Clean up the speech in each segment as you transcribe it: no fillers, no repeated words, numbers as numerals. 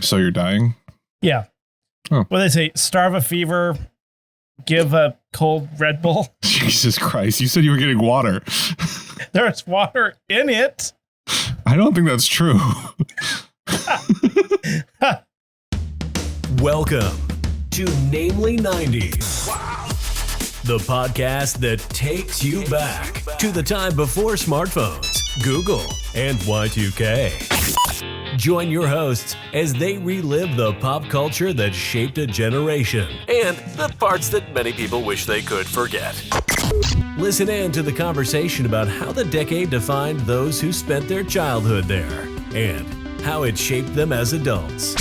So you're dying? Yeah. Oh. What do they say? Starve a fever, give a cold Red Bull. Jesus Christ. You said you were getting water. There's water in it. I don't think that's true. Welcome to Namely 90s. Wow. The podcast that takes you back to the time before smartphones, Google, and Y2K. Join your hosts as they relive the pop culture that shaped a generation and the parts that many people wish they could forget. Listen in to the conversation about how the decade defined those who spent their childhood there and how it shaped them as adults.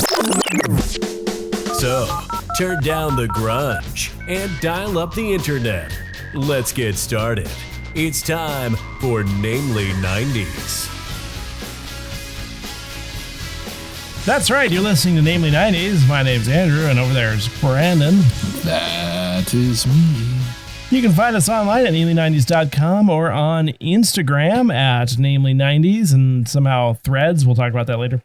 So, turn down the grunge and dial up the internet. Let's get started. It's time for Namely 90s. That's right. You're listening to Namely 90s. My name's Andrew, and over there is Brandon. That is me. You can find us online at namely90s.com or on Instagram at namely90s and somehow Threads. We'll talk about that later.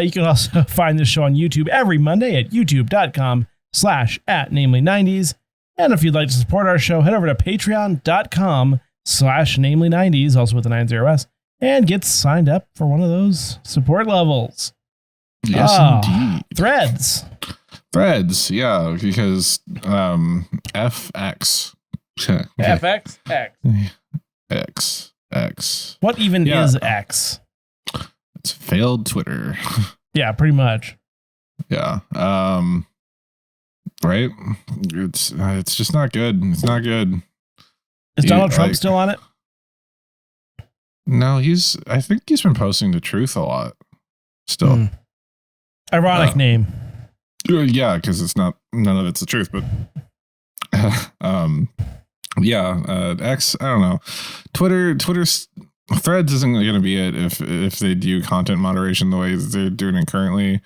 You can also find this show on YouTube every Monday at youtube.com/@namely90s. And if you'd like to support our show, head over to patreon.com/namely90s, also with the 90s, and get signed up for one of those support levels. Yes, indeed. Threads, yeah, because FX. X. What even is X? It's failed Twitter. Yeah, pretty much. Yeah. Right? It's just not good. It's not good. Is Donald Trump still on it? No, I think he's been posting the truth a lot. Still. Ironic name. Yeah, because none of it's the truth, but X, I don't know. Twitter's Threads isn't going to be it if they do content moderation the way they're doing it currently.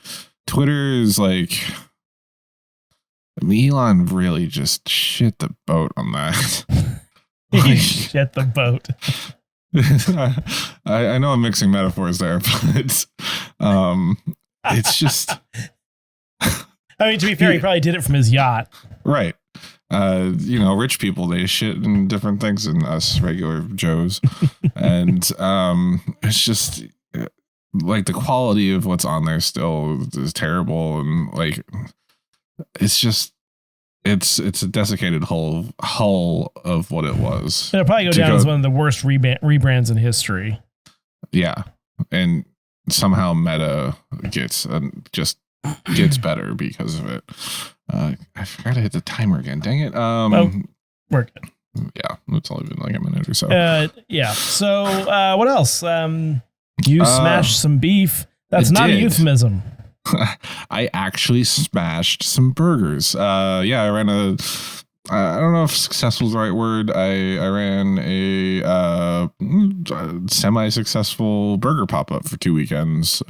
Twitter is like, Elon really just shit the boat on that. He shit the boat. I know I'm mixing metaphors there, but it's just. I mean, to be fair, he probably did it from his yacht. Right. Rich people, they shit in different things than us regular Joes. And it's just like the quality of what's on there still is terrible. And like, it's a desiccated hull of what it was. It'll probably go down as one of the worst rebrands in history. Yeah. And somehow Meta gets better because of it. I forgot to hit the timer again. Dang it. We're good. Yeah, it's only been like a minute or so. Yeah. So what else? You smashed some beef. That's not a euphemism. I actually smashed some burgers. I ran I don't know if successful is the right word. I ran a semi-successful burger pop-up for 2 weekends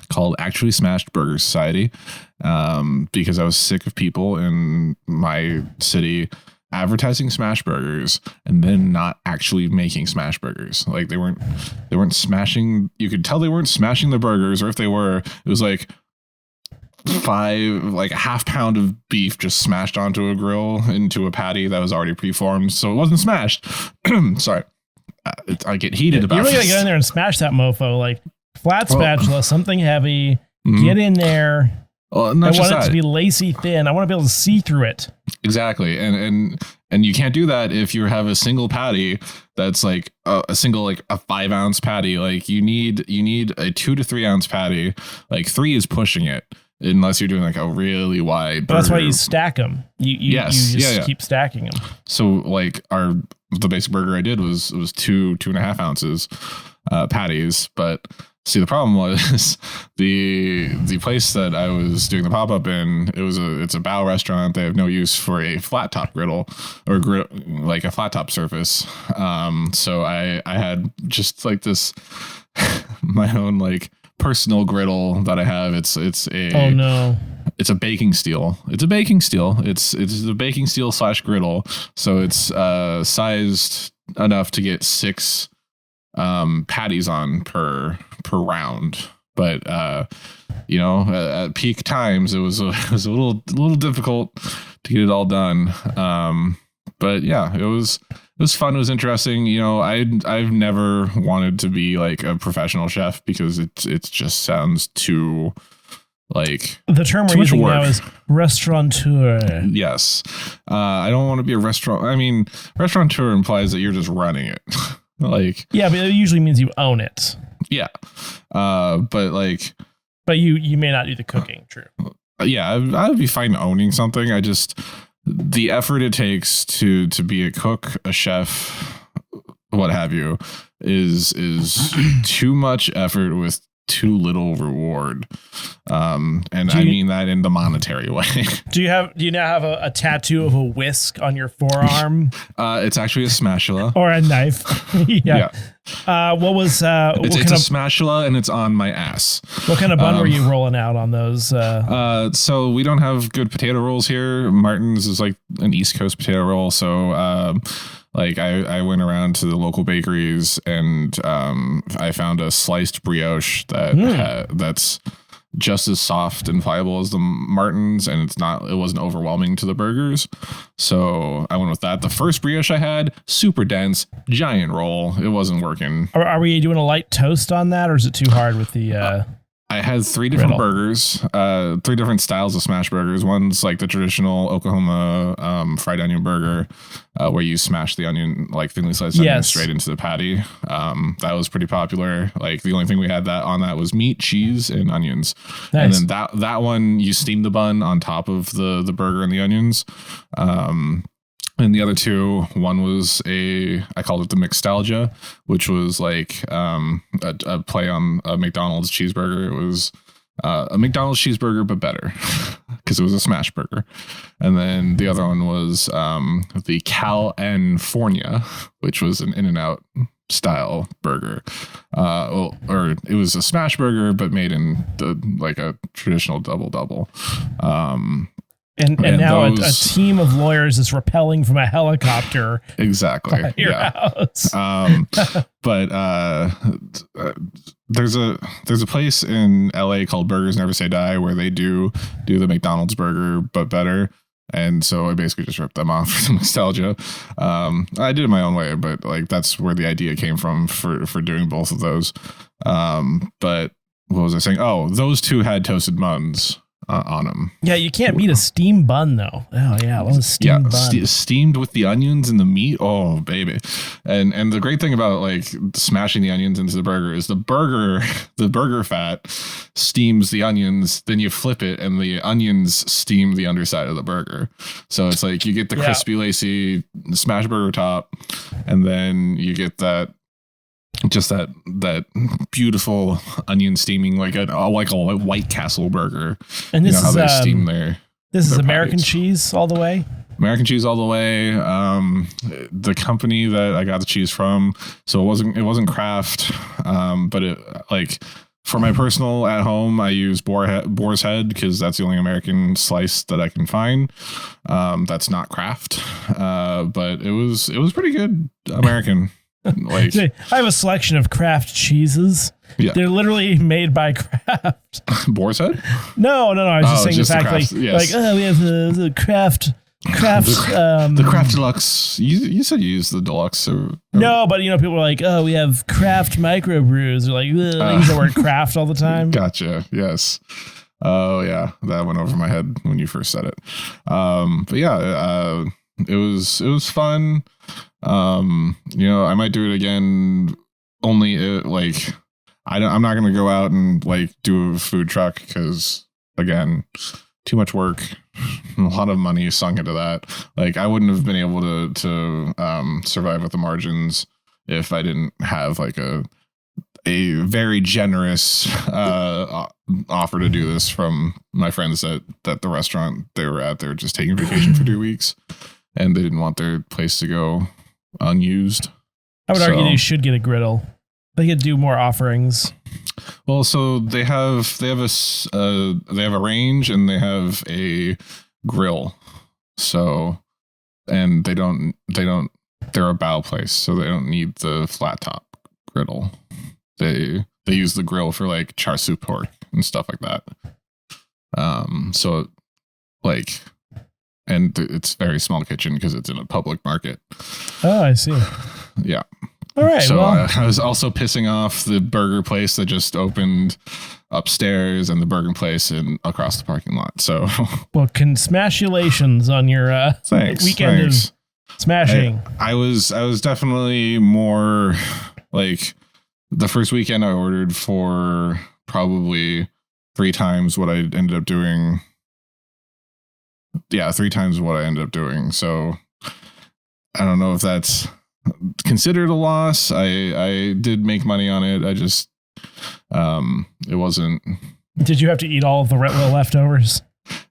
called Actually Smashed Burger Society because I was sick of people in my city advertising smash burgers and then not actually making smash burgers. Like they weren't smashing. You could tell they weren't smashing the burgers, or if they were, it was like a half pound of beef just smashed onto a grill into a patty that was already preformed, so it wasn't smashed. Sorry, I get heated about. You're really this. gonna go in there and smash that mofo, like flat spatula, something heavy. Get in there. Well, I want it to be lacy thin. I want to be able to see through it. Exactly, and you can't do that if you have a single patty that's like a single like a 5-ounce patty. Like you need a 2 to 3 ounce patty. Like 3 is pushing it. Unless you're doing like a really wide burger. That's why you stack them. You just keep stacking them. So like the basic burger I did was 2.5 ounces patties. But see, the problem was the place that I was doing the pop-up in, it's a Bao restaurant. They have no use for a flat top griddle or like a flat top surface. So I had just like this my own like personal griddle that I have. It's a baking steel. It's a baking steel. It's a baking steel / griddle. So it's sized enough to get 6 patties on per round. But at peak times, it was a little difficult to get it all done. But yeah, it was fun. It was interesting. I've never wanted to be like a professional chef because it just sounds too like the term we're using now is restaurateur. Yes. I don't want to be a restaurant. I mean, restaurateur implies that you're just running it. Like, yeah, but it usually means you own it. Yeah. But you may not do the cooking. True. Yeah. I would be fine owning something. The effort it takes to be a cook, a chef, what have you, is too much effort with too little reward. I mean that in the monetary way. Do you now have a tattoo of a whisk on your forearm? It's actually a spatula. Or a knife. Yeah. What was it's a spatula and it's on my ass. What kind of bun were you rolling out on those? So we don't have good potato rolls here. Martin's is like an East Coast potato roll. So I went around to the local bakeries and I found a sliced brioche that's just as soft and pliable as the Martin's, and it wasn't overwhelming to the burgers. So I went with that. The first brioche I had, super dense, giant roll. It wasn't working. Are we doing a light toast on that, or is it too hard with the... I had 3 different burgers, 3 different styles of smash burgers. One's like the traditional Oklahoma fried onion burger, where you smash the onion, like thinly sliced onion, straight into the patty. That was pretty popular. Like the only thing we had on that was meat, cheese, and onions. Nice. And then that one, you steam the bun on top of the burger and the onions. And the other 2, one was I called it the Mixtalgia, which was like a play on a McDonald's cheeseburger. It was a McDonald's cheeseburger, but better because it was a smash burger. And then the other one was the California, which was an In-N-Out style burger. Or it was a smash burger, but made in a traditional double. And now a team of lawyers is rappelling from a helicopter. Exactly. At your house. But there's a place in LA called Burgers Never Say Die where they do the McDonald's burger but better. And so I basically just ripped them off for some nostalgia. I did it my own way, but like that's where the idea came from for doing both of those. But what was I saying? Oh, those 2 had toasted buns on them. Yeah, you can't beat a steamed bun though. Oh yeah, I love a steamed bun. Steamed with the onions and the meat. Oh baby, and the great thing about like smashing the onions into the burger is the burger fat steams the onions. Then you flip it, and the onions steam the underside of the burger. So it's like you get the crispy, lacy smash burger top, and then you get that beautiful onion steaming like a White Castle burger. And this is how they steam this is their American patties. cheese all the way. American cheese all the way. The company that I got the cheese from, so it wasn't Kraft, but it like for my personal at home, I use Boar's Head because that's the only American slice that I can find. That's not Kraft, but it was pretty good American. Like, I have a selection of Kraft cheeses. Yeah. They're literally made by Kraft. Boar's Head? No. I was just saying the fact we have the Kraft. The Kraft Deluxe. You said you used the Deluxe. No, but people are like, we have Kraft microbrews. They're like, they use the word Kraft all the time. Gotcha. Yes. Oh yeah, that went over my head when you first said it. But yeah, it was fun. I might do it again. Only I'm not gonna go out and like do a food truck because again, too much work, a lot of money sunk into that. Like I wouldn't have been able to survive with the margins if I didn't have like a very generous offer to do this from my friends at the restaurant they were at. They were just taking vacation for 2 weeks and they didn't want their place to go unused. I would argue you should get a griddle. They could do more offerings. Well, so they have a range and they have a grill. So, and they're a bow place, so they don't need the flat top griddle. They use the grill for like char siu pork and stuff like that. So like, and it's very small kitchen because it's in a public market. Oh, I see. Yeah. All right. So well, I was also pissing off the burger place that just opened upstairs and the burger place across the parking lot. So, well, congratulations on your weekend of smashing. I was definitely more like the first weekend I ordered for probably 3 times what I ended up doing. Yeah, 3 times what I ended up doing. So I don't know if that's considered a loss. I did make money on it. I just it wasn't. Did you have to eat all of the leftovers?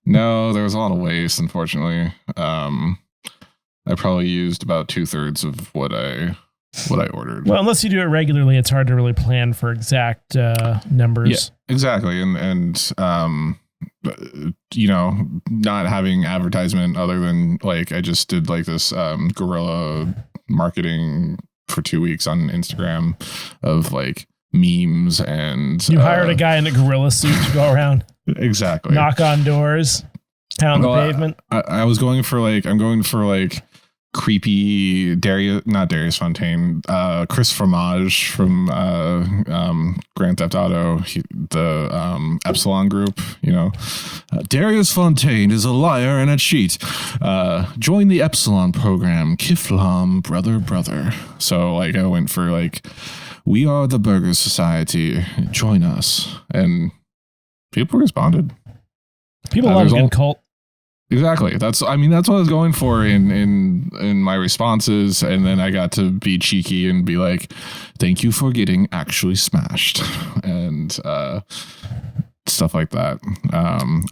No, there was a lot of waste, unfortunately. I probably used about 2/3 of what I ordered. Well, unless you do it regularly, it's hard to really plan for exact numbers. Yeah, exactly. And not having advertisement other than like I just did like this guerrilla marketing for 2 weeks on Instagram of like memes, and you hired a guy in a gorilla suit to go around. Exactly. Knock on doors, pound the pavement. I'm going for like creepy not Darius Fontaine, Chris Fromage from Grand Theft Auto, the Epsilon group, Darius Fontaine is a liar and a cheat. Join the Epsilon program, Kiflam, brother. So like I went for like, we are the Burger Society, join us. And people responded. People love a good cult. Exactly. That's what I was going for in my responses. And then I got to be cheeky and be like, thank you for getting actually smashed and stuff like that.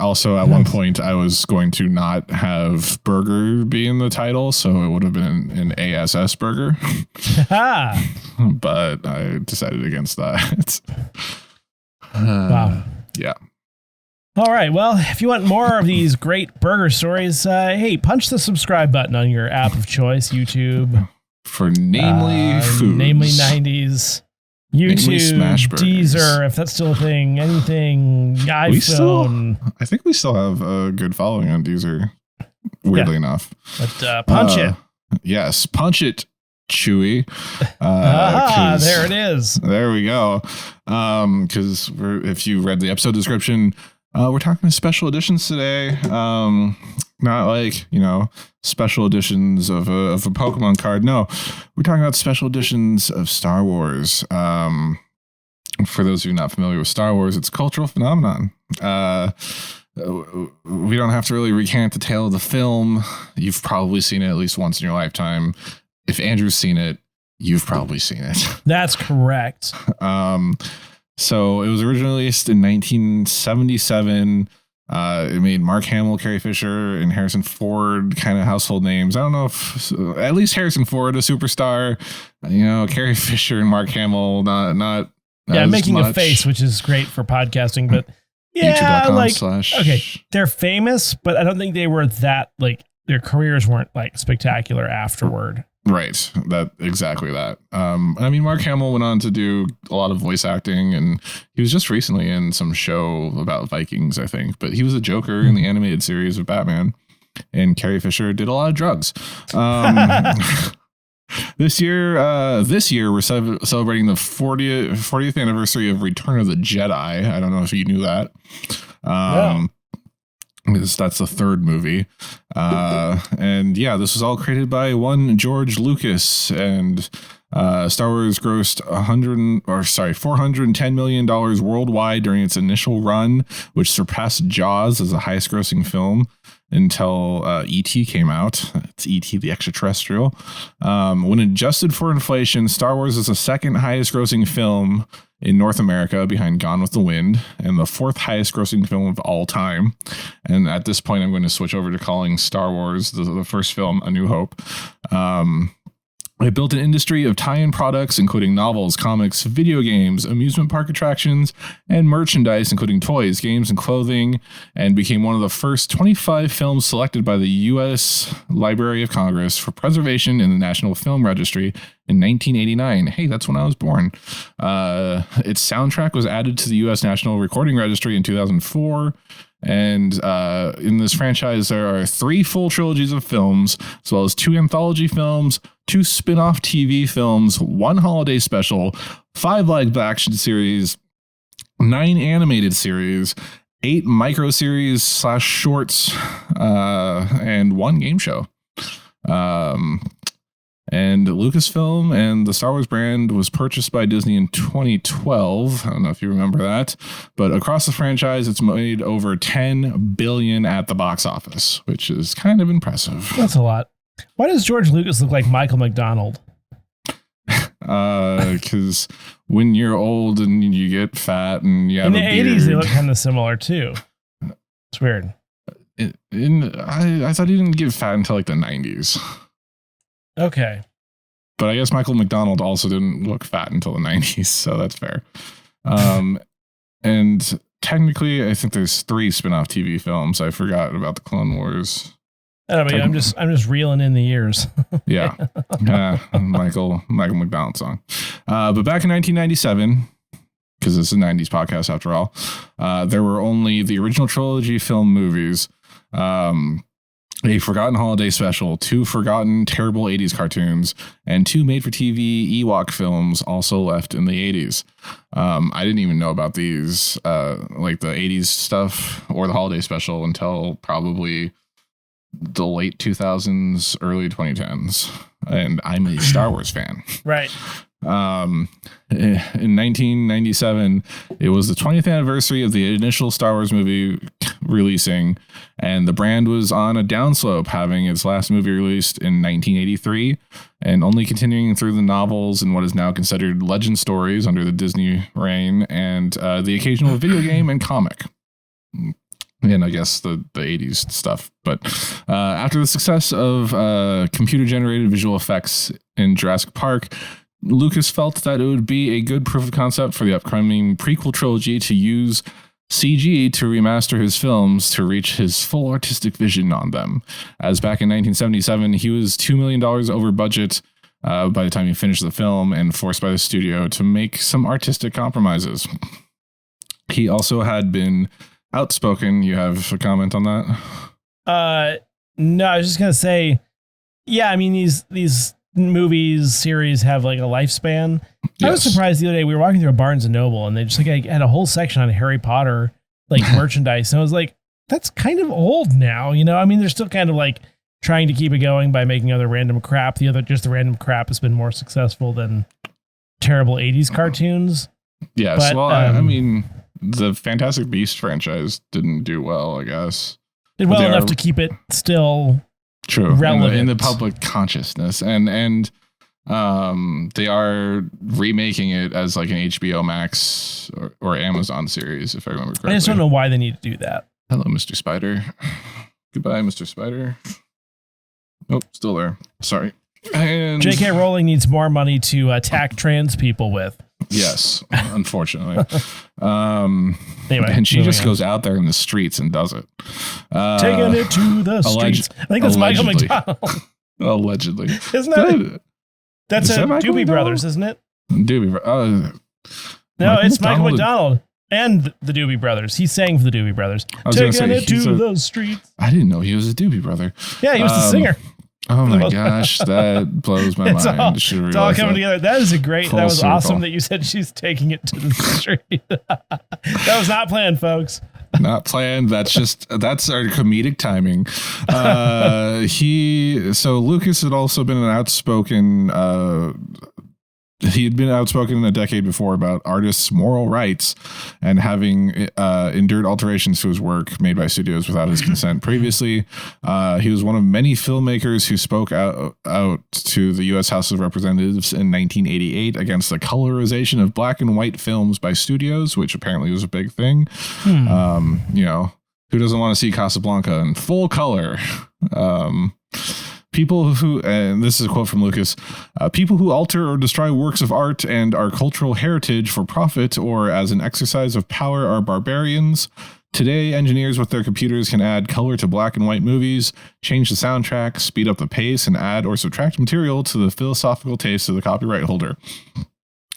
Also, at one point, I was going to not have burger be in the title. So it would have been an ASS burger. But I decided against that. Wow. Yeah. All right. Well, if you want more of these great burger stories, hey, punch the subscribe button on your app of choice, YouTube. For Namely Foods. Namely 90s. YouTube, Deezer, if that's still a thing, anything, iPhone. I think we still have a good following on Deezer, weirdly enough. But punch it. Yes, punch it, Chewy. There it is. There we go. Because if you read the episode description, we're talking special editions today. Not like, special editions of a Pokemon card. No, we're talking about special editions of Star Wars. For those of you not familiar with Star Wars, it's a cultural phenomenon. We don't have to really recant the tale of the film. You've probably seen it at least once in your lifetime. If Andrew's seen it, you've probably seen it. That's correct. So it was originally released in 1977. It made Mark Hamill, Carrie Fisher, and Harrison Ford kind of household names. I don't know if at least Harrison Ford a superstar. Carrie Fisher and Mark Hamill not. Yeah, making much. A face, which is great for podcasting, but yeah, okay, they're famous, but I don't think they were that like their careers weren't like spectacular afterward. Right. Exactly that. Mark Hamill went on to do a lot of voice acting, and he was just recently in some show about Vikings, I think, but he was a Joker in the animated series of Batman, and Carrie Fisher did a lot of drugs. This year we're celebrating the 40th anniversary of Return of the Jedi. I don't know if you knew that. That's the 3rd movie. And yeah, this was all created by one George Lucas, and Star Wars grossed $410 million worldwide during its initial run, which surpassed Jaws as the highest grossing film until E.T. came out. It's E.T. the Extraterrestrial. When adjusted for inflation, Star Wars is the 2nd highest grossing film in North America behind Gone with the Wind, and the 4th highest grossing film of all time. And at this point, I'm going to switch over to calling Star Wars, the first film, A New Hope. It built an industry of tie-in products, including novels, comics, video games, amusement park attractions, and merchandise, including toys, games, and clothing, and became one of the first 25 films selected by the U.S. Library of Congress for preservation in the National Film Registry in 1989. Hey, that's when I was born. Its soundtrack was added to the U.S. National Recording Registry in 2004, And in this franchise, there are 3 full trilogies of films, as well as 2 anthology films, 2 spin-off TV films, 1 holiday special, 5 live action series, 9 animated series, 8 micro series / shorts, and 1 game show. And Lucasfilm and the Star Wars brand was purchased by Disney in 2012. I don't know if you remember that, but across the franchise, it's made over $10 billion at the box office, which is kind of impressive. That's a lot. Why does George Lucas look like Michael McDonald? Because when you're old and you get fat and you have in the a beard, 80s, they look kind of similar too. It's weird. I thought he didn't get fat until like the 90s. Okay. But I guess Michael McDonald also didn't look fat until the 90s, so that's fair. And technically, I think there's 3 spin-off TV films. I forgot about the Clone Wars. I don't know, I'm just reeling in the years. Yeah. Michael McDonald song. But back in 1997, because it's a 90s podcast after all, there were only the original trilogy film movies, a forgotten holiday special, 2 forgotten terrible 80s cartoons, and 2 made-for-TV Ewok films also left in the 80s. I didn't even know about these, like the 80s stuff or the holiday special until probably the late 2000s, early 2010s. And I'm a Star Wars fan. Right. In 1997, it was the 20th anniversary of the initial Star Wars movie releasing, and the brand was on a downslope, having its last movie released in 1983 and only continuing through the novels and what is now considered legend stories under the Disney reign, and the occasional video game and comic. And I guess the 80s stuff. But after the success of computer-generated visual effects in Jurassic Park, Lucas felt that it would be a good proof of concept for the upcoming prequel trilogy to use CG to remaster his films to reach his full artistic vision on them. As back in 1977, he was $2 million over budget by the time he finished the film and forced by the studio to make some artistic compromises. He also had been outspoken. You have a comment on that? No, I was just gonna say, yeah, I mean these movies series have like a lifespan. Yes. I was surprised the other day we were walking through a Barnes and Noble and they just like had a whole section on Harry Potter like merchandise, and I was like, that's kind of old now, you know. I mean, they're still kind of like trying to keep it going by making other random crap. The random crap has been more successful than terrible 80s cartoons. Yes, but, well, I mean, the Fantastic Beasts franchise didn't do well, I guess. Did well enough to keep it still true relevant in the public consciousness, and they are remaking it as like an HBO Max or Amazon series, if I remember correctly. I just don't know why they need to do that. Hello, Mr. Spider. Goodbye, Mr. Spider. Oh, still there. Sorry. And J.K. Rowling needs more money to attack trans people with. Yes, unfortunately. Anyway, and she just goes out there in the streets and does it. Taking it to the streets. I think that's Michael McDonald. Allegedly. Isn't that That's a Doobie Brothers, isn't it? Doobie Brothers. No, it's Michael McDonald and the Doobie Brothers. He sang for the Doobie Brothers. Taking it to the streets. I didn't know he was a Doobie Brother. Yeah, he was the singer. Oh my gosh, that blows my mind. It's all coming together. That is a great. That was awesome that you said she's taking it to the street. That was not planned, folks. Not planned. That's our comedic timing. So Lucas had also been an outspoken. He had been outspoken a decade before about artists' moral rights and having endured alterations to his work made by studios without his consent previously. He was one of many filmmakers who spoke out to the U.S. House of Representatives in 1988 against the colorization of black and white films by studios, which apparently was a big thing. Who doesn't want to see Casablanca in full color? People who, and this is a quote from Lucas, people who alter or destroy works of art and our cultural heritage for profit or as an exercise of power are barbarians. Today, engineers with their computers can add color to black and white movies, change the soundtrack, speed up the pace, and add or subtract material to the philosophical taste of the copyright holder.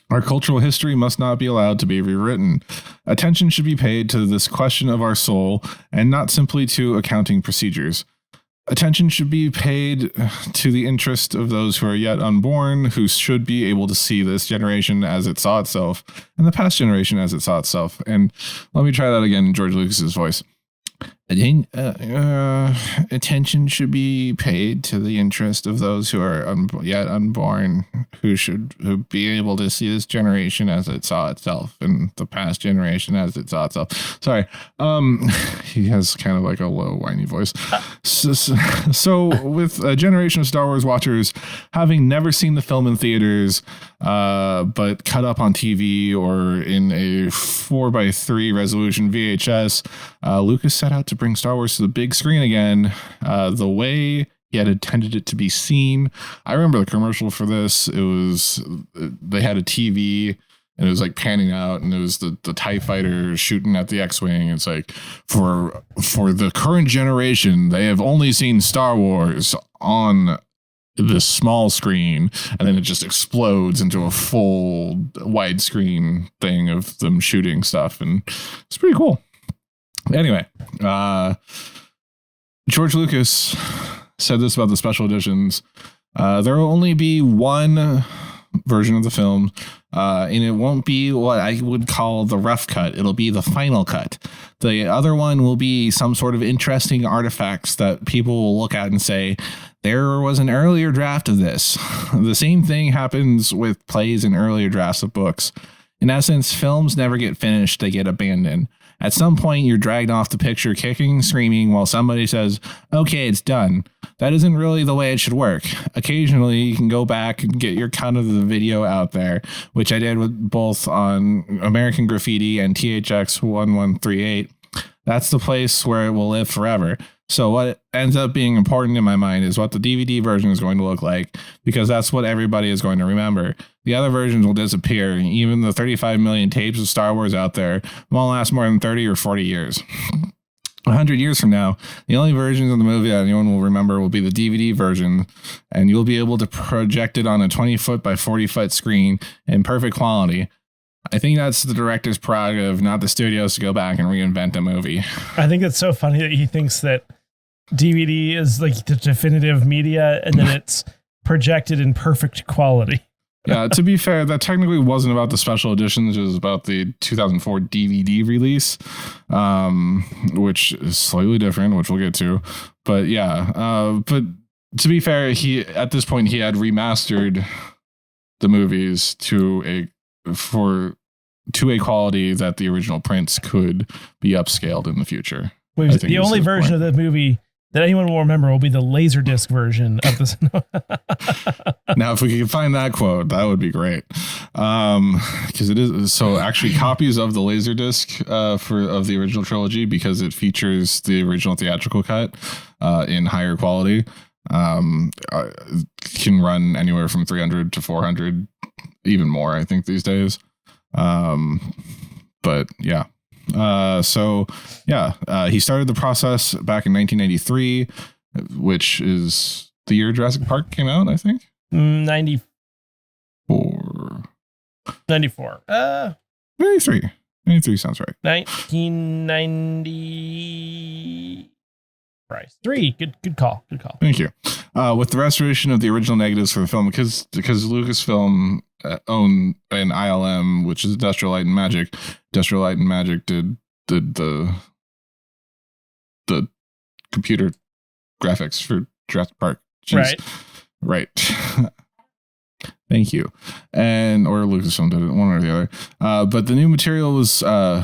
Our cultural history must not be allowed to be rewritten. Attention should be paid to this question of our soul and not simply to accounting procedures. Attention should be paid to the interest of those who are yet unborn, who should be able to see this generation as it saw itself and the past generation as it saw itself. And let me try that again in George Lucas's voice. Attention should be paid to the interest of those who are yet unborn, who be able to see this generation as it saw itself and the past generation as it saw itself. Sorry. He has kind of like a low, whiny voice. So with a generation of Star Wars watchers having never seen the film in theaters, but cut up on TV or in a 4:3 resolution VHS, Lucas set out to bring Star Wars to the big screen again, the way he had intended it to be seen. I remember the commercial for this. They had a TV and it was like panning out, and it was the TIE fighter shooting at the X-Wing. It's like, for the current generation, they have only seen Star Wars on this small screen, and then it just explodes into a full widescreen thing of them shooting stuff, and it's pretty cool. Anyway, George Lucas said this about the special editions. There will only be one version of the film, and it won't be what I would call the rough cut. It'll be the final cut. The other one will be some sort of interesting artifacts that people will look at and say, there was an earlier draft of this. The same thing happens with plays and earlier drafts of books. In essence, films never get finished, they get abandoned. At some point, you're dragged off the picture kicking, screaming, while somebody says, okay, it's done. That isn't really the way it should work. Occasionally, you can go back and get your cut of the video out there, which I did with both on American Graffiti and THX 1138. That's the place where it will live forever. So what ends up being important in my mind is what the DVD version is going to look like, because that's what everybody is going to remember. The other versions will disappear. Even the 35 million tapes of Star Wars out there won't last more than 30 or 40 years. 100 years from now, the only versions of the movie that anyone will remember will be the DVD version, and you'll be able to project it on a 20-foot by 40-foot screen in perfect quality. I think that's the director's prerogative, not the studios, to go back and reinvent a movie. I think it's so funny that he thinks that DVD is like the definitive media and then it's projected in perfect quality. Yeah, to be fair, that technically wasn't about the special editions. It was about the 2004 DVD release, which is slightly different, which we'll get to. But yeah, but to be fair, at this point he had remastered the movies to a quality that the original prints could be upscaled in the future. The only version of the movie that anyone will remember will be the Laserdisc version of this. Now, if we could find that quote, that would be great. Because it is so. Actually, copies of the Laserdisc of the original trilogy, because it features the original theatrical cut in higher quality, can run anywhere from 300 to 400, even more, I think, these days. But yeah. He started the process back in 1993, which is the year Jurassic Park came out, I think. 94. 93. 93 sounds right. 1990. Price 3. Good call. Thank you. With the restoration of the original negatives for the film, because Lucasfilm owned an ILM, which is Industrial Light and Magic. Industrial Light and Magic did the computer graphics for Jurassic Park. Jeez. Right. Thank you. Or Lucasfilm did it, one or the other. But the new material was they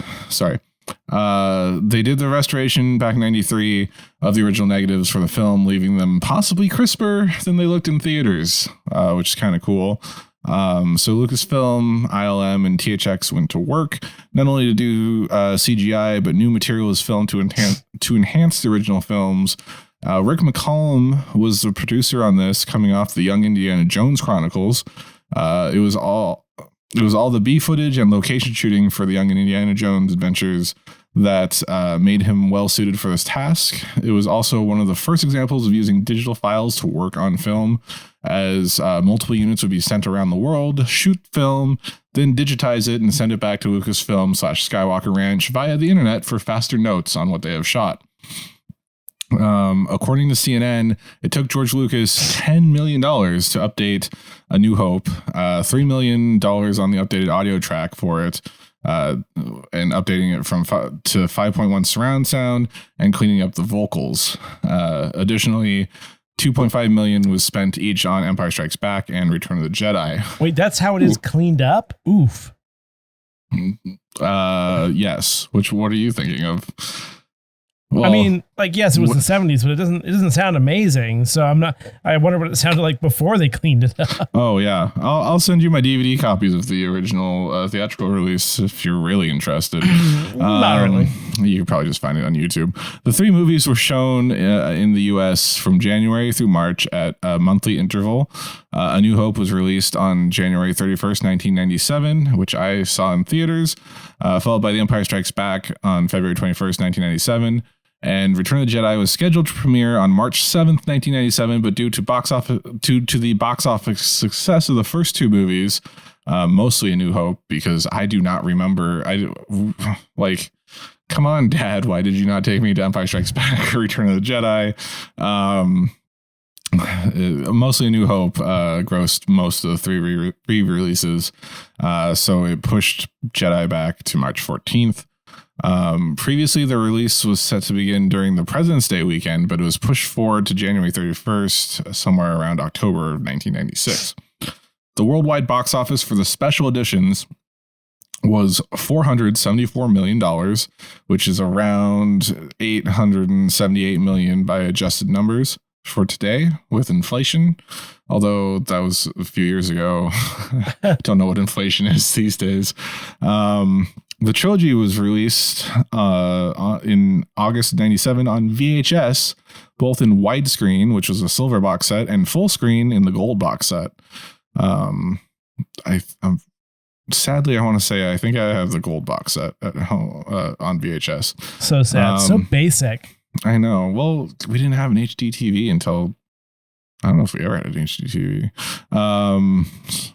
did the restoration back in 93 of the original negatives for the film, leaving them possibly crisper than they looked in theaters, which is kind of cool. So Lucasfilm, ILM, and THX went to work not only to do CGI, but new material was filmed to enhance the original films. Rick McCallum was the producer on this, coming off the Young Indiana Jones Chronicles. It was all the B footage and location shooting for the Young Indiana Jones adventures that made him well suited for this task. It was also one of the first examples of using digital files to work on film, as multiple units would be sent around the world, shoot film, then digitize it and send it back to Lucasfilm/Skywalker Ranch via the internet for faster notes on what they have shot. According to CNN, it took George Lucas $10 million to update A New Hope, $3 million on the updated audio track for it, and updating it to 5.1 surround sound and cleaning up the vocals. Additionally, $2.5 million was spent each on Empire Strikes Back and Return of the Jedi. Wait, that's how it is cleaned up? Oof. Yes. What are you thinking of? Well, I mean, like, yes, it was the 70s, but it doesn't sound amazing. So I wonder what it sounded like before they cleaned it up. Oh yeah, I'll send you my DVD copies of the original theatrical release if you're really interested. Not really. You could probably just find it on YouTube. The 3 movies were shown in the U.S. from January through March at a monthly interval. A New Hope was released on January 31st, 1997, which I saw in theaters, followed by The Empire Strikes Back on February 21st, 1997. And Return of the Jedi was scheduled to premiere on March 7th, 1997, but due to the box office success of the first 2 movies, mostly A New Hope, because I do not remember. Come on, Dad, why did you not take me to Empire Strikes Back or Return of the Jedi? Mostly A New Hope grossed most of the 3 re-releases, so it pushed Jedi back to March 14th. Previously, the release was set to begin during the President's Day weekend, but it was pushed forward to January 31st, somewhere around October of 1996. The worldwide box office for the special editions was $474 million, which is around $878 million by adjusted numbers for today with inflation. Although that was a few years ago. Don't know what inflation is these days. The trilogy was released in August of 97 on VHS, both in widescreen, which was a silver box set, and full screen in the gold box set. Sadly, I want to say I think I have the gold box set at home on VHS. So sad. So basic. I know. Well, we didn't have an HD TV until, I don't know if we ever had an HD TV.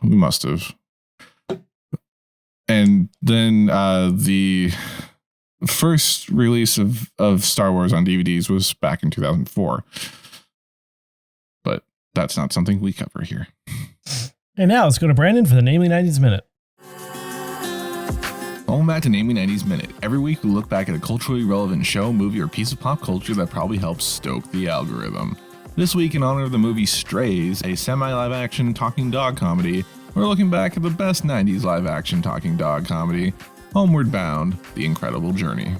We must have. And then the first release of Star Wars on DVDs was back in 2004. But that's not something we cover here. And now let's go to Brandon for the Namely 90s Minute. Welcome back to Namely 90s Minute. Every week we look back at a culturally relevant show, movie, or piece of pop culture that probably helps stoke the algorithm. This week, in honor of the movie Strays, a semi-live action talking dog comedy, we're looking back at the best 90s live-action talking dog comedy, Homeward Bound: The Incredible Journey.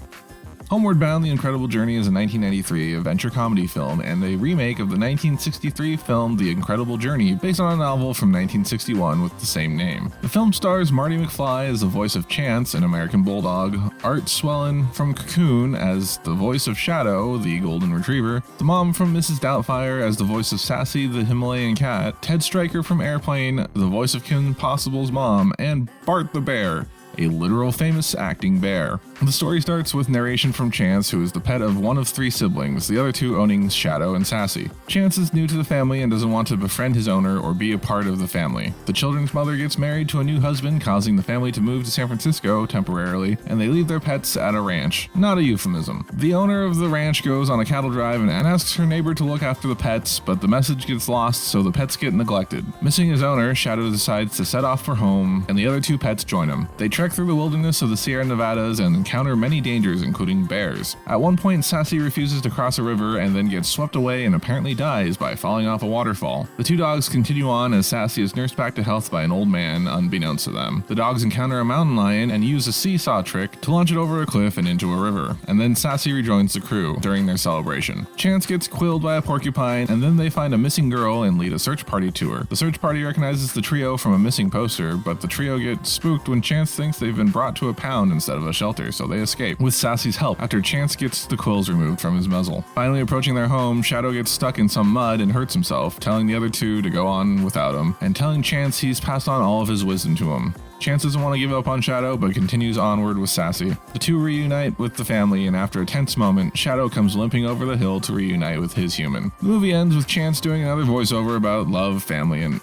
Homeward Bound: The Incredible Journey is a 1993 adventure comedy film and a remake of the 1963 film The Incredible Journey, based on a novel from 1961 with the same name. The film stars Marty McFly as the voice of Chance, an American bulldog, Art Swellen from Cocoon as the voice of Shadow, the golden retriever, the mom from Mrs. Doubtfire as the voice of Sassy, the Himalayan cat, Ted Stryker from Airplane, the voice of Kim Possible's mom, and Bart the bear, a literal famous acting bear. The story starts with narration from Chance, who is the pet of one of 3 siblings, the other 2 owning Shadow and Sassy. Chance is new to the family and doesn't want to befriend his owner or be a part of the family. The children's mother gets married to a new husband, causing the family to move to San Francisco temporarily, and they leave their pets at a ranch. Not a euphemism. The owner of the ranch goes on a cattle drive and asks her neighbor to look after the pets, but the message gets lost, so the pets get neglected. Missing his owner, Shadow decides to set off for home, and the other 2 pets join him. They trek through the wilderness of the Sierra Nevadas and encounter many dangers, including bears. At one point, Sassy refuses to cross a river and then gets swept away and apparently dies by falling off a waterfall. The 2 dogs continue on as Sassy is nursed back to health by an old man, unbeknownst to them. The dogs encounter a mountain lion and use a seesaw trick to launch it over a cliff and into a river, and then Sassy rejoins the crew during their celebration. Chance gets quilled by a porcupine, and then they find a missing girl and lead a search party to her. The search party recognizes the trio from a missing poster, but the trio get spooked when Chance thinks they've been brought to a pound instead of a shelter, so they escape, with Sassy's help, after Chance gets the quills removed from his muzzle. Finally approaching their home, Shadow gets stuck in some mud and hurts himself, telling the other 2 to go on without him, and telling Chance he's passed on all of his wisdom to him. Chance doesn't want to give up on Shadow, but continues onward with Sassy. The two reunite with the family, and after a tense moment, Shadow comes limping over the hill to reunite with his human. The movie ends with Chance doing another voiceover about love, family, and...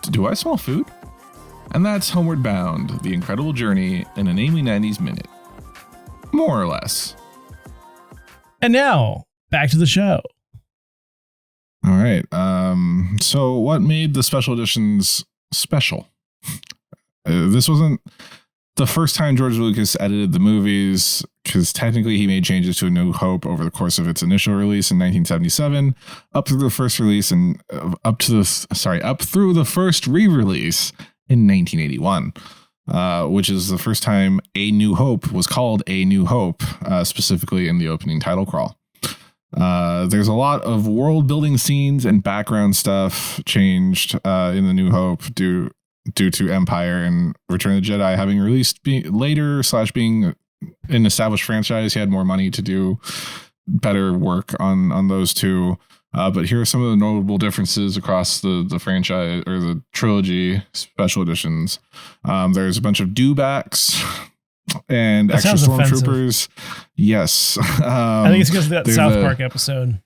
Do I smell food? And that's Homeward Bound, the incredible journey in a Namely 90s minute. More or less. And now, back to the show. All right. So what made the special editions special? This wasn't the first time George Lucas edited the movies, because technically he made changes to A New Hope over the course of its initial release in 1977, up through the first release and up through the first re-release in 1981. Which is the first time A New Hope was called A New Hope, specifically in the opening title crawl. There's a lot of world building scenes and background stuff changed in the New Hope due to Empire and Return of the Jedi having released later / being an established franchise. He had more money to do better work on those two. But here are some of the notable differences across the franchise or the trilogy special editions. There's a bunch of dewbacks and extra stormtroopers. Yes. I think it's because of that South Park episode.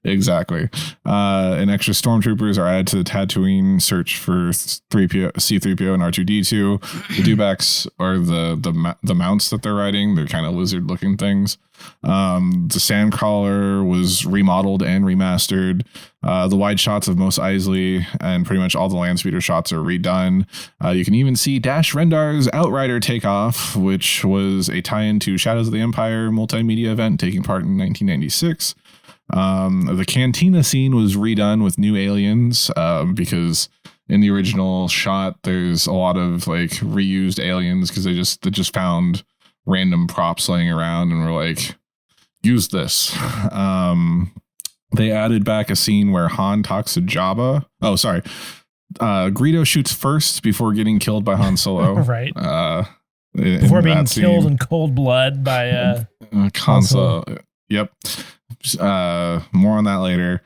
Exactly. And extra stormtroopers are added to the Tatooine search for C-3PO and R2-D2. The dewbacks are the mounts that they're riding. They're kind of lizard looking things. The Sandcrawler was remodeled and remastered. The wide shots of Mos Eisley and pretty much all the Landspeeder shots are redone. You can even see Dash Rendar's Outrider takeoff, which was a tie-in to Shadows of the Empire multimedia event taking part in 1996. The cantina scene was redone with new aliens, because in the original shot, there's a lot of like reused aliens because they just found random props laying around and were like, use this. They added back a scene where Han talks to Jabba. Oh, sorry. Greedo shoots first before getting killed by Han Solo. Right. Before being killed in cold blood by Han Solo. Yep. More on that later.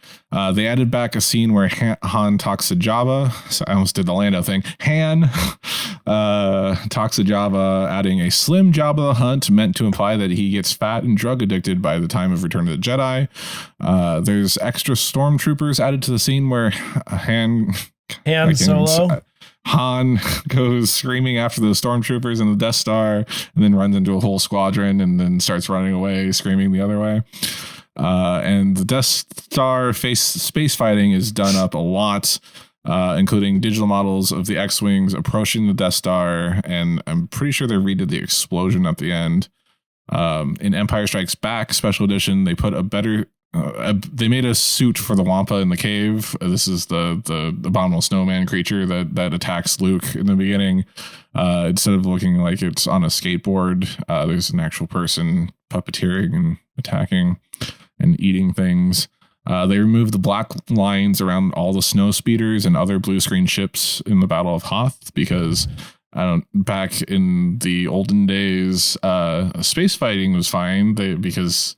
They added back a scene where Han talks to Jabba. So I almost did the Lando thing. Han talks to Jabba, adding a slim Jabba the Hutt, meant to imply that he gets fat and drug addicted by the time of Return of the Jedi. There's extra stormtroopers added to the scene where Han Solo. Han goes screaming after the stormtroopers in the Death Star and then runs into a whole squadron and then starts running away, screaming the other way. And the Death Star space fighting is done up a lot, including digital models of the X-Wings approaching the Death Star. And I'm pretty sure they redid the explosion at the end. In Empire Strikes Back Special Edition, they put they made a suit for the Wampa in the cave. This is the abominable snowman creature that attacks Luke in the beginning. Instead of looking like it's on a skateboard, there's an actual person puppeteering and attacking and eating things. They removed the black lines around all the snow speeders and other blue screen ships in the Battle of Hoth because back in the olden days, space fighting was fine because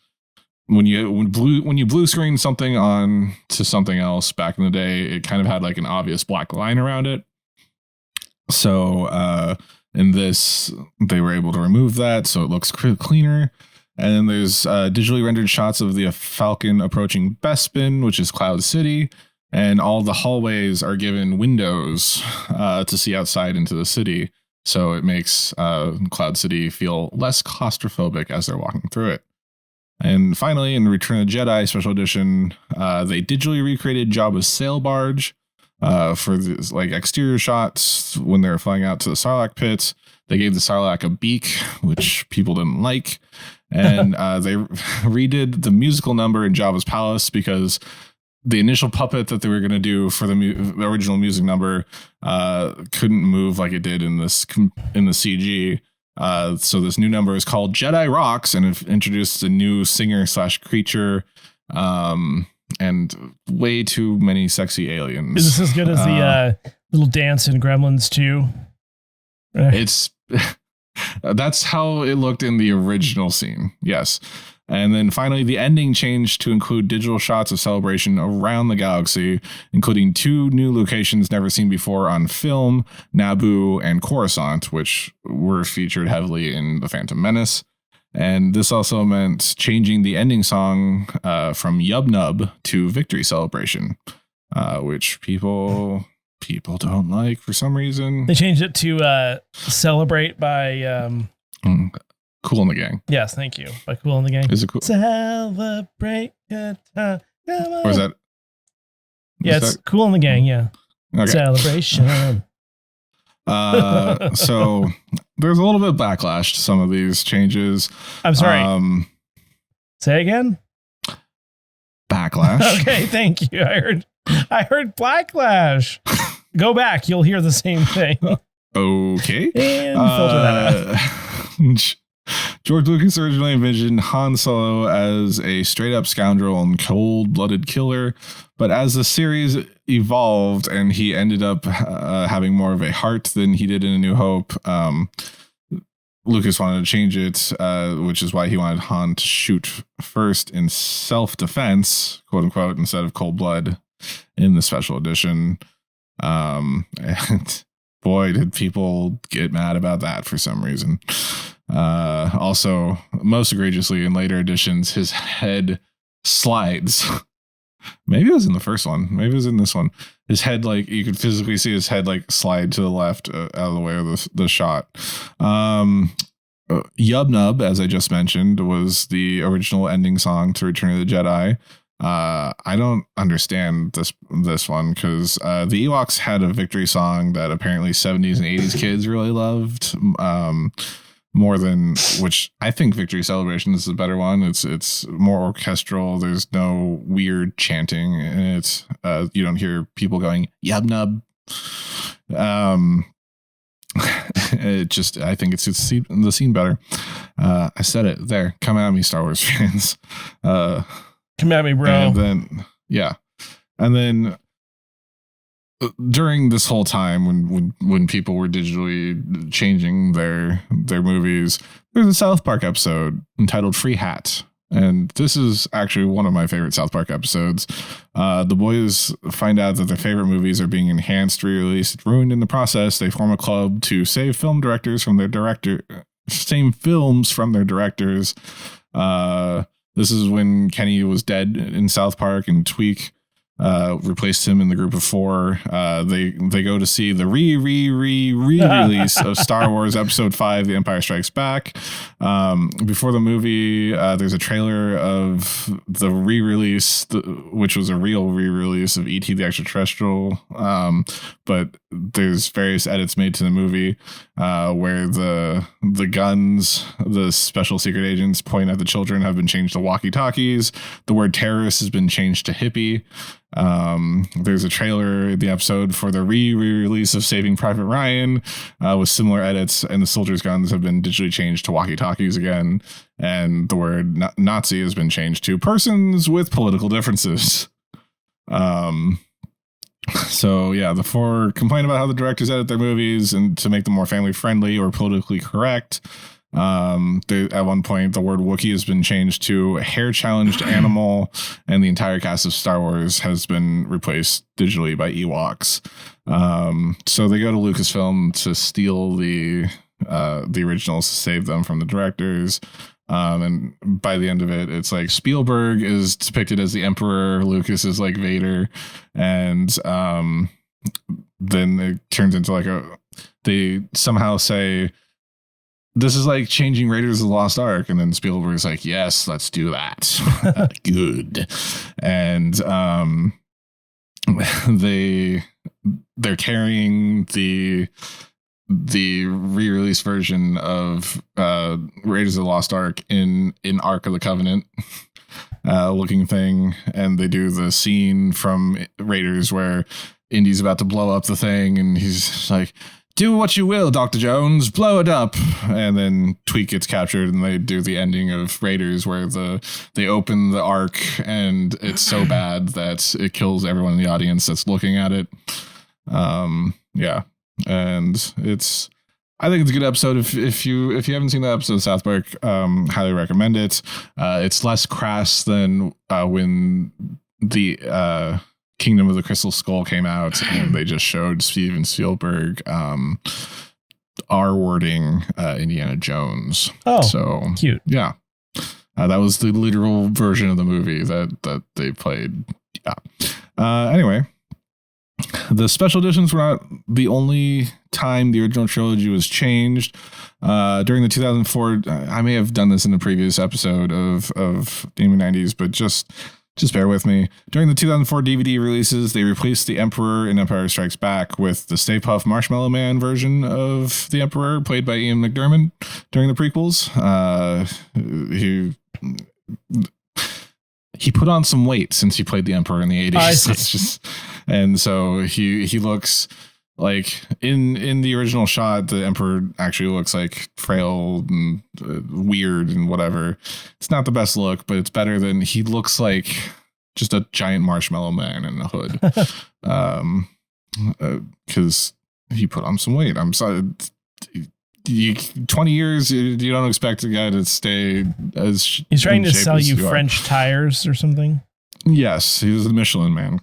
when you blue screen something on to something else back in the day, it kind of had like an obvious black line around it. So in this, they were able to remove that, so it looks cleaner. And then there's digitally rendered shots of the Falcon approaching Bespin, which is Cloud City, and all the hallways are given windows to see outside into the city. So it makes Cloud City feel less claustrophobic as they're walking through it. And finally, in Return of the Jedi Special Edition, they digitally recreated Jabba's sail barge for the like exterior shots when they were flying out to the Sarlacc pits. They gave the Sarlacc a beak, which people didn't like. And they redid the musical number in Jabba's palace because the initial puppet that they were going to do for the original music number couldn't move like it did in the CG. So this new number is called Jedi Rocks, and it introduced a new singer/creature, and way too many sexy aliens. Is this as good as the little dance in Gremlins 2? It's that's how it looked in the original scene. Yes. And then finally, the ending changed to include digital shots of Celebration around the galaxy, including 2 new locations never seen before on film, Naboo and Coruscant, which were featured heavily in The Phantom Menace. And this also meant changing the ending song from Yub Nub to Victory Celebration, which people don't like for some reason. They changed it to Celebrate by... Kool and the Gang. Yes, thank you. By Kool and the Gang. Is it cool? Celebrate good time. Come on. Or is that? Yeah, it's Kool and the Gang, yeah. Okay. Celebration. So there's a little bit of backlash to some of these changes. I'm sorry. Say again? Backlash. Okay, thank you. I heard backlash. Go back, you'll hear the same thing. Okay. And filter that out. George Lucas originally envisioned Han Solo as a straight-up scoundrel and cold-blooded killer, but as the series evolved and he ended up having more of a heart than he did in A New Hope, Lucas wanted to change it, which is why he wanted Han to shoot first in self-defense, quote-unquote, instead of cold blood in the special edition. And boy, did people get mad about that for some reason. Also, most egregiously in later editions, his head slides. Maybe it was in the first one. Maybe it was in this one. His head, like, you could physically see his head, like, slide to the left out of the way of the shot. Yub Nub, as I just mentioned, was the original ending song to Return of the Jedi. I don't understand this one because the Ewoks had a victory song that apparently 70s and 80s kids really loved. More than, which I think Victory Celebration is the better one. It's more orchestral. There's no weird chanting, and it's you don't hear people going Yub Nub. It just, I think it suits the scene better. I said it there. Come at me, Star Wars fans. Come at me, bro. And then and then during this whole time when people were digitally changing their movies, there's a South Park episode entitled Free Hat. And this is actually one of my favorite South Park episodes. The boys find out that their favorite movies are being enhanced, re-released, ruined in the process. They form a club to save films from their directors. This is when Kenny was dead in South Park, and Tweak replaced him in the group of 4. They go to see the re-release of Star Wars Episode 5, The Empire Strikes Back. Before the movie, there's a trailer of the re-release, which was a real re-release of E.T. the Extraterrestrial. But there's various edits made to the movie where the guns, the special secret agents point at the children, have been changed to walkie-talkies. The word terrorist has been changed to hippie. There's a trailer in the episode for the re-release of Saving Private Ryan with similar edits, and the soldiers' guns have been digitally changed to walkie-talkies again, and the word Nazi has been changed to persons with political differences. So yeah, the 4 complain about how the directors edit their movies and to make them more family friendly or politically correct. At one point, the word Wookiee has been changed to hair challenged animal, and the entire cast of Star Wars has been replaced digitally by Ewoks. So they go to Lucasfilm to steal the originals to save them from the directors. And by the end of it, it's like Spielberg is depicted as the Emperor, Lucas is like Vader, and then it turns into they somehow say, this is like changing Raiders of the Lost Ark, and then Spielberg's like, yes, let's do that. Good. And they're carrying the re-release version of Raiders of the Lost Ark in Ark of the Covenant looking thing, and they do the scene from Raiders where Indy's about to blow up the thing, and he's like, do what you will, Dr. Jones, blow it up. And then Tweak gets captured, and they do the ending of Raiders where they open the Ark, and it's so bad that it kills everyone in the audience that's looking at it. Yeah. And it's I think it's a good episode. If you haven't seen that episode of South Park, highly recommend it. It's less crass than when the Kingdom of the Crystal Skull came out, and they just showed Steven Spielberg R-wording Indiana Jones. Oh, so cute. Yeah, that was the literal version of the movie that they played. Yeah. Anyway. The special editions were not the only time the original trilogy was changed. During the 2004, I may have done this in a previous episode of Namely 90s, but just bear with me. During the 2004 DVD releases, they replaced the Emperor in Empire Strikes Back with the Stay Puft Marshmallow Man version of the Emperor, played by Ian McDiarmid during the prequels. He put on some weight since he played the Emperor in the 80s. It's just, and so he looks like in the original shot, the Emperor actually looks like frail and weird and whatever. It's not the best look, but it's better than he looks like just a giant marshmallow man in a hood. Because he put on some weight. I'm sorry. 20 years, you don't expect a guy to stay as he's trying to sell you French tires or something. Yes, he was the Michelin Man.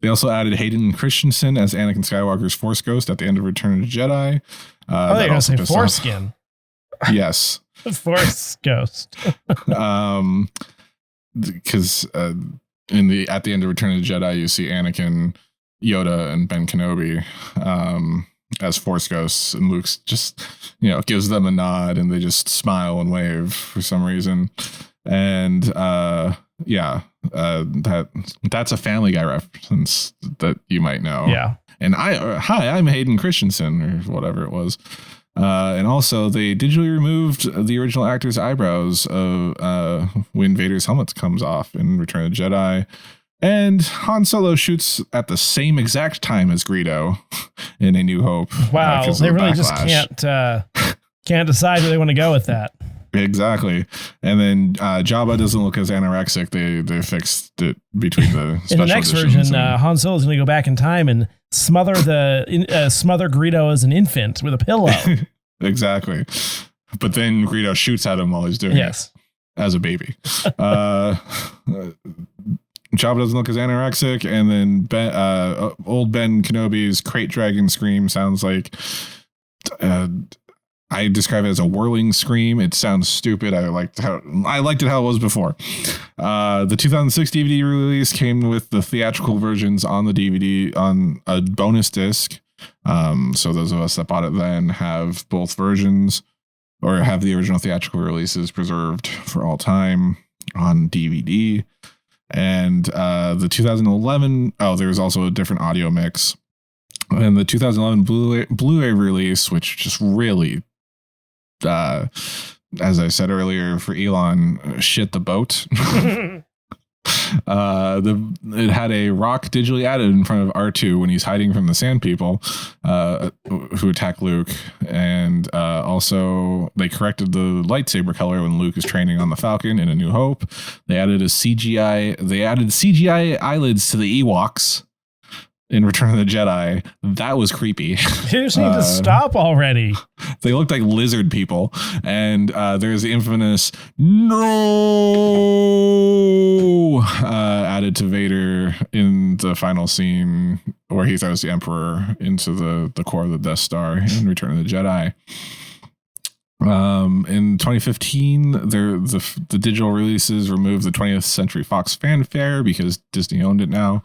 They also added Hayden Christensen as Anakin Skywalker's Force Ghost at the end of Return of the Jedi. They're going to say foreskin. Yes. Force Ghost. Because at the end of Return of the Jedi, you see Anakin, Yoda, and Ben Kenobi as Force Ghosts, and Luke's just, gives them a nod, and they just smile and wave for some reason. And that's a Family Guy reference that you might know. Yeah. And I'm Hayden Christensen, or whatever it was. And also, they digitally removed the original actor's eyebrows when Vader's helmet comes off in Return of the Jedi. And Han Solo shoots at the same exact time as Greedo in A New Hope. Wow, they really just can't decide where they want to go with that. Exactly. And then Jabba doesn't look as anorexic. They fixed it between the special in the next version, Han Solo's going to go back in time and smother Greedo as an infant with a pillow. Exactly. But then Greedo shoots at him while he's doing it as a baby. Jabba doesn't look as anorexic, and then old Ben Kenobi's crate dragon scream sounds like I describe it as a whirling scream. It sounds stupid. I liked it how it was before. The 2006 DVD release came with the theatrical versions on the DVD on a bonus disc. So those of us that bought it then have both versions, or have the original theatrical releases preserved for all time on DVD. And the 2011, there was also a different audio mix. And the 2011 Blu-ray release, which just really, as I said earlier, for Elon, shit the boat. It had a rock digitally added in front of R2 when he's hiding from the Sand People who attack Luke, and also they corrected the lightsaber color when Luke is training on the Falcon in A New Hope. They added CGI eyelids to the Ewoks in Return of the Jedi. That was creepy. You just need to stop already. They looked like lizard people. And there's the infamous no added to Vader in the final scene where he throws the Emperor into the core of the Death Star in Return of the Jedi. In 2015, the digital releases removed the 20th Century Fox fanfare because Disney owned it now.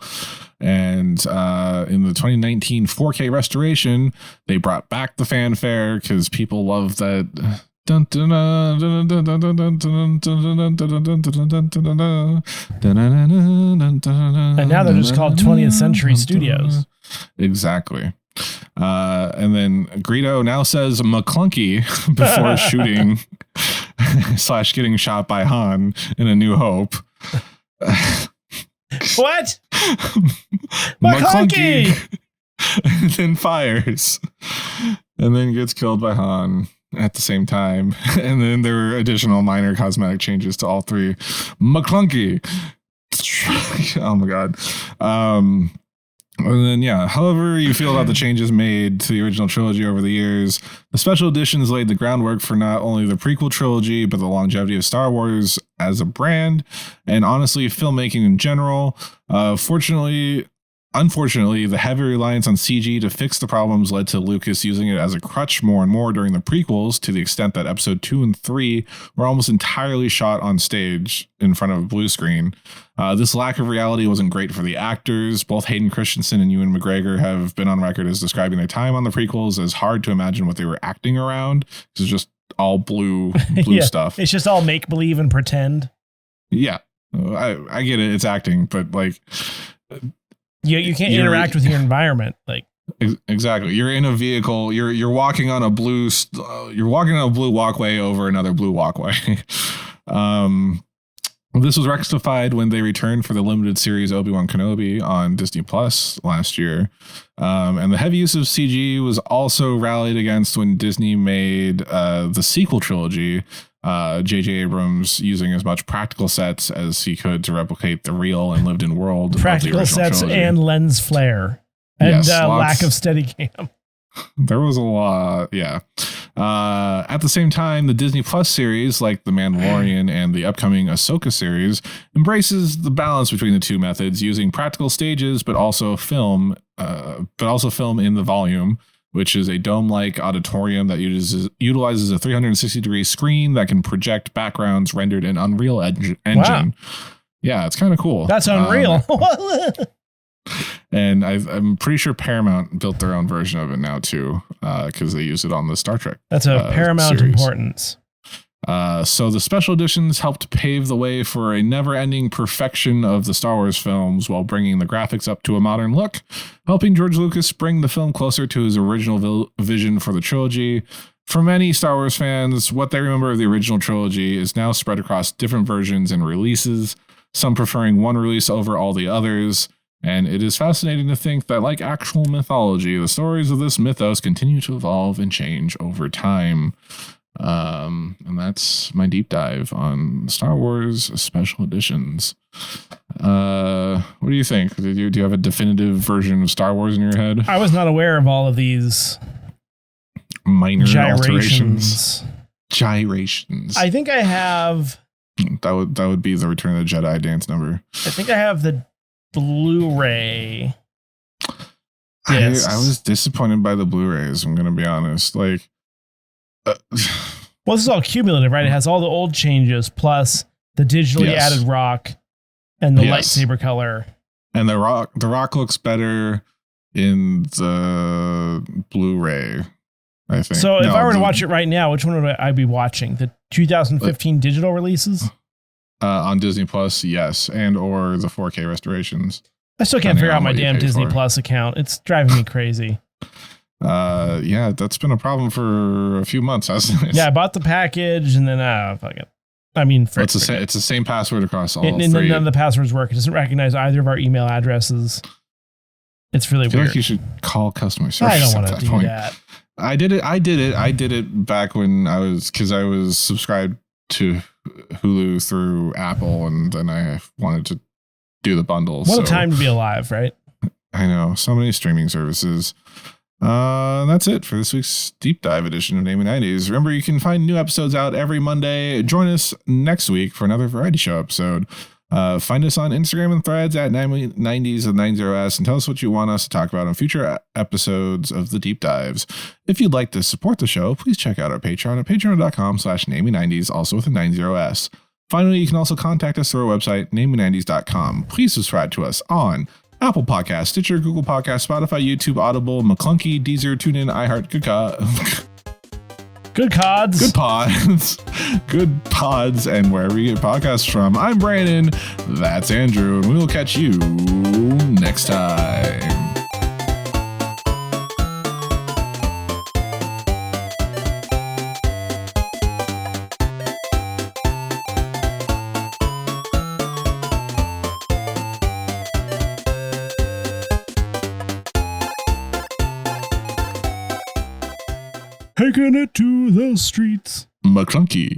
And in the 2019 4K restoration, they brought back the fanfare because people love that. And now they're just called 20th Century Studios. Exactly. And then Greedo now says McClunky before shooting / getting shot by Han in A New Hope. What? McClunky! And then fires. And then gets killed by Han at the same time. And then there were additional minor cosmetic changes to all three. McClunky. Oh my God. And then, yeah, however you feel about the changes made to the original trilogy over the years, the special editions laid the groundwork for not only the prequel trilogy, but the longevity of Star Wars as a brand, and honestly, filmmaking in general. Unfortunately, the heavy reliance on CG to fix the problems led to Lucas using it as a crutch more and more during the prequels, to the extent that episode 2 and 3 were almost entirely shot on stage in front of a blue screen. This lack of reality wasn't great for the actors. Both Hayden Christensen and Ewan McGregor have been on record as describing their time on the prequels as hard to imagine what they were acting around. It's just all blue Yeah, stuff. it's just all make believe and pretend. Yeah, I get it. It's acting, but like... You can't interact with your environment. Like, exactly. You're in a vehicle. You're walking on a blue walkway over another blue walkway. This was rectified when they returned for the limited series Obi-Wan Kenobi on Disney Plus last year. And the heavy use of CG was also rallied against when Disney made the sequel trilogy. J.J. Abrams using as much practical sets as he could to replicate the real and lived-in world. Practical of the sets trilogy. and lens flare. And Yes, lack of steady cam. There was a lot, yeah. At the same time, the Disney Plus series, like The Mandalorian and the upcoming Ahsoka series, embraces the balance between the two methods, using practical stages, but also film in the volume, which is a dome-like auditorium that utilizes a 360-degree screen that can project backgrounds rendered in Unreal Engine. Wow. Yeah, it's kind of cool. That's Unreal. And I'm pretty sure Paramount built their own version of it now too, because they use it on the Star Trek. That's a paramount series. importance. So the special editions helped pave the way for a never-ending perfection of the Star Wars films while bringing the graphics up to a modern look, helping George Lucas bring the film closer to his original vision for the trilogy. For many Star Wars fans, what they remember of the original trilogy is now spread across different versions and releases, some preferring one release over all the others. And it is fascinating to think that, like actual mythology, the stories of this mythos continue to evolve and change over time. And that's my deep dive on Star Wars special editions. What do you think? Do you have a definitive version of Star Wars in your head? I was not aware of all of these Minor gyrations. Gyrations. I think I have. That would be the Return of the Jedi dance number. I think I have the Blu-ray. I was disappointed by the Blu-rays. I'm gonna be honest. Like. Well, this is all cumulative, right? It has all the old changes plus the digitally added rock and the lightsaber color. And the rock looks better in the Blu-ray, I think. So if I were to watch it right now, which one would I be watching? The 2015 digital releases? On Disney Plus, yes, and or the 4K restorations. I still can't figure out my damn Disney Plus account. It's driving me crazy. Yeah, that's been a problem for a few months, hasn't it? Yeah, I bought the package and then fuck it. I mean, it's the same password across all and three. None of the passwords work. It doesn't recognize either of our email addresses. It's really I feel weird. like you should call customer service. I don't want at to do that. I did it back when I was subscribed to Hulu through Apple, and then I wanted to do the bundle. What a time to be alive, right? I know, so many streaming services. That's it for this week's deep dive edition of Namely 90s. Remember, you can find new episodes out every Monday. Join us next week for another variety show episode. Find us on Instagram and Threads at 90s with 90s and tell us what you want us to talk about on future episodes of the deep dives. If you'd like to support the show, please check out our Patreon at patreon.com/namely90s, also with a 90s. Finally, you can also contact us through our website, namely90s.com. Please subscribe to us on Apple Podcasts, Stitcher, Google Podcasts, Spotify, YouTube, Audible, McClunky, Deezer, TuneIn, iHeart, Good Cods. Good Pods. Good Pods, and wherever you get podcasts from. I'm Brandon. That's Andrew, and we will catch you next time. Taking it to the streets. McClunky.